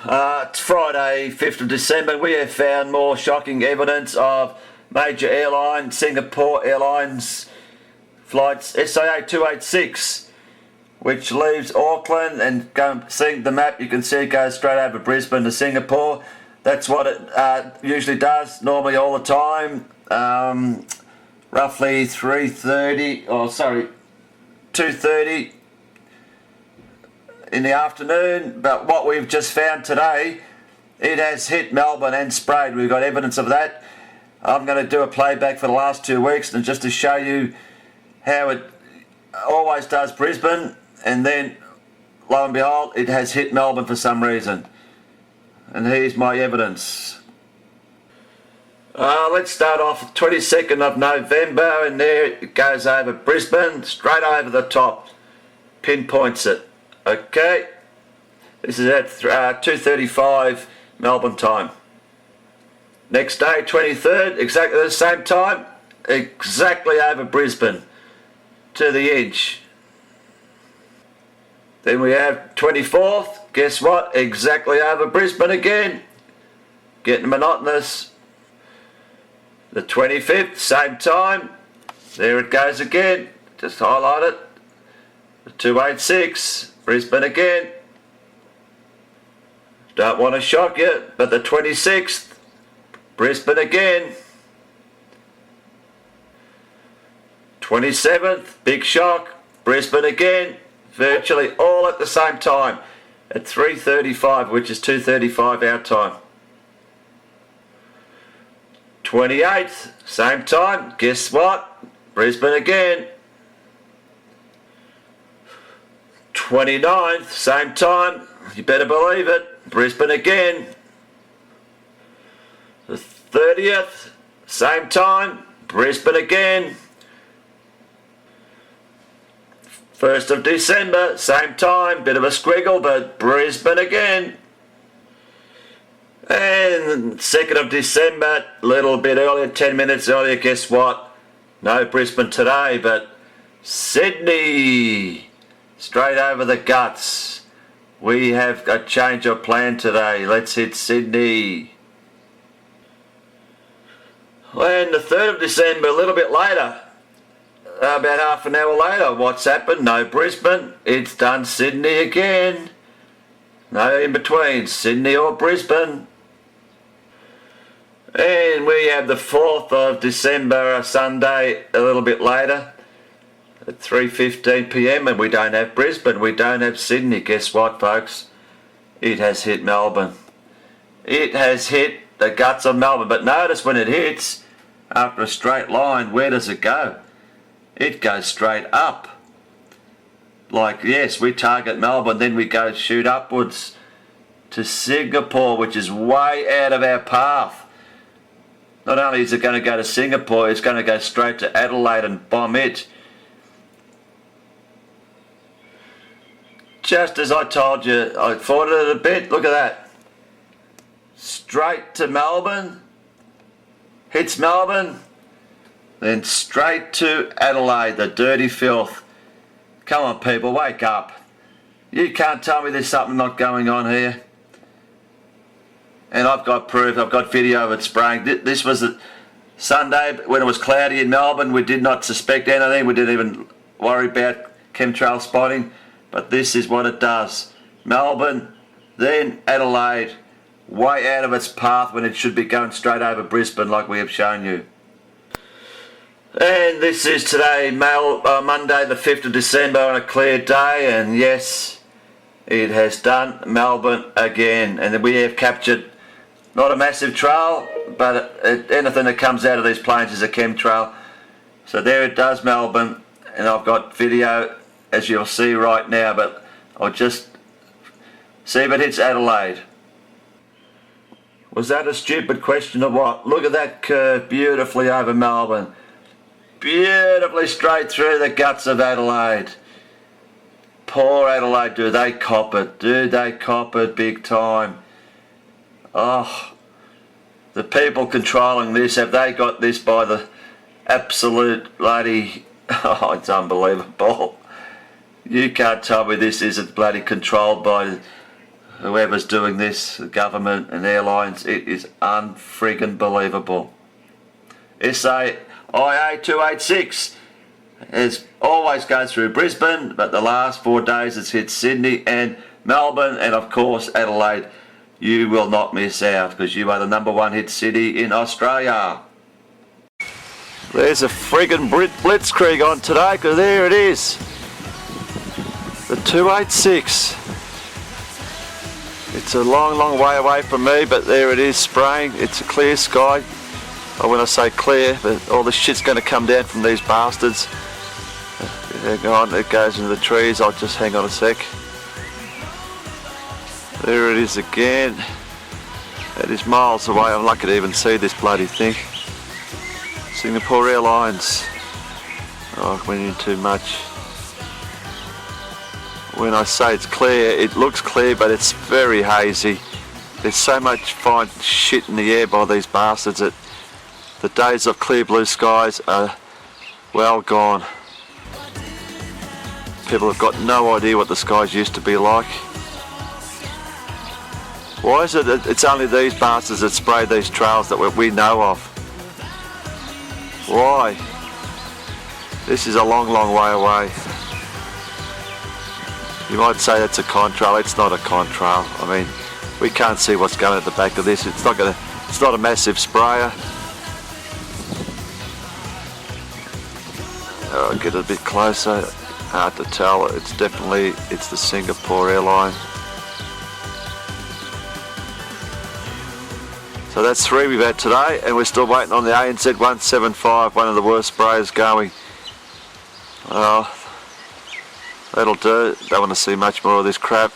It's Friday, 5th of December. We have found more shocking evidence of major airline, Singapore Airlines flights SIA286, which leaves Auckland and seeing the map, you can see it goes straight over Brisbane to Singapore. That's what it usually does, normally all the time. Roughly 2:30 in the afternoon, but what we've just found today, it has hit Melbourne and sprayed. We've got evidence of that. I'm going to do a playback for the last 2 weeks and just to show you how it always does Brisbane, and then lo and behold it has hit Melbourne for some reason. And here's my evidence. Let's start off 22nd of November, and there it goes over Brisbane, straight over the top, pinpoints it. Okay, this is at 2:35 Melbourne time. Next day, 23rd, exactly the same time, exactly over Brisbane, to the edge. Then we have 24th, guess what, exactly over Brisbane again, getting monotonous. The 25th, same time, there it goes again, just highlight it. The 286, Brisbane again. Don't want to shock you, but the 26th, Brisbane again. 27th, big shock, Brisbane again. Virtually all at the same time at 3:35, which is 2:35 our time. 28th, same time, guess what? Brisbane again. 29th, same time, you better believe it, Brisbane again. The 30th, same time, Brisbane again. 1st of December, same time, bit of a squiggle, but Brisbane again. And 2nd of December, a little bit earlier, 10 minutes earlier, guess what? No Brisbane today, but Sydney. Straight over the guts. We have a change of plan today. Let's hit Sydney. And the 3rd of December, a little bit later, about half an hour later, what's happened? No Brisbane. It's done Sydney again. No in between, Sydney or Brisbane. And we have the 4th of December, a Sunday, a little bit later, at 3:15 p.m, and we don't have Brisbane, we don't have Sydney. Guess what, folks? It has hit Melbourne. It has hit the guts of Melbourne. But notice when it hits, after a straight line, where does it go? It goes straight up. Like, yes, we target Melbourne, then we go shoot upwards to Singapore, which is way out of our path. Not only is it going to go to Singapore, it's going to go straight to Adelaide and bomb it. Just as I told you, I thought it a bit, look at that. Straight to Melbourne, hits Melbourne, then straight to Adelaide, the dirty filth. Come on people, wake up. You can't tell me there's something not going on here. And I've got proof, I've got video of it spraying. This was a Sunday when it was cloudy in Melbourne. We did not suspect anything, we didn't even worry about chemtrail spotting. But this is what it does. Melbourne, then Adelaide, way out of its path when it should be going straight over Brisbane like we have shown you. And this is today, Monday the 5th of December on a clear day, and yes, it has done Melbourne again. And we have captured not a massive trail, but anything that comes out of these planes is a chemtrail. So there it does Melbourne, and I've got video as you'll see right now, but I'll just see if it hits Adelaide. Was that a stupid question or what? Look at that curve beautifully over Melbourne. Beautifully straight through the guts of Adelaide. Poor Adelaide, do they cop it? Do they cop it big time? Oh, the people controlling this, have they got this by the absolute bloody... Oh, it's unbelievable. You can't tell me this isn't bloody controlled by whoever's doing this, the government and airlines, it is unfriggin' believable. SIA286 has always gone through Brisbane, but the last 4 days it's hit Sydney and Melbourne, and of course Adelaide. You will not miss out because you are the #1 hit city in Australia. There's a friggin' blitzkrieg on today, because there it is. The 286. It's a long way away from me, but there it is spraying. It's a clear sky. Or when I say clear, but all the shit's going to come down from these bastards. Hang on, it goes into the trees. I'll just hang on a sec. There it is again. It is miles away. I'm lucky to even see this bloody thing. Singapore Airlines. Oh, I went in too much. When I say it's clear, it looks clear, but it's very hazy. There's so much fine shit in the air by these bastards that the days of clear blue skies are well gone. People have got no idea what the skies used to be like. Why is it that it's only these bastards that spray these trails that we know of? Why? This is a long way away. You might say that's a contrail. It's not a contrail. I mean, we can't see what's going at the back of this. It's not a massive sprayer. I'll get a bit closer. Hard to tell. It's the Singapore airline. So that's 3 we've had today, and we're still waiting on the ANZ175, one of the worst sprayers going. Oh, that'll do. Don't want to see much more of this crap.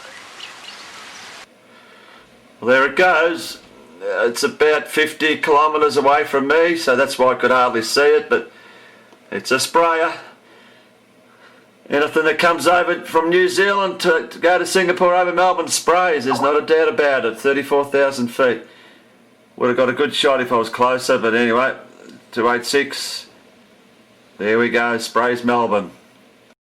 Well, there it goes. It's about 50 kilometres away from me, so that's why I could hardly see it, but it's a sprayer. Anything that comes over from New Zealand to go to Singapore over Melbourne sprays, there's not a doubt about it. 34,000 feet. Would have got a good shot if I was closer, but anyway, 286. There we go, sprays Melbourne.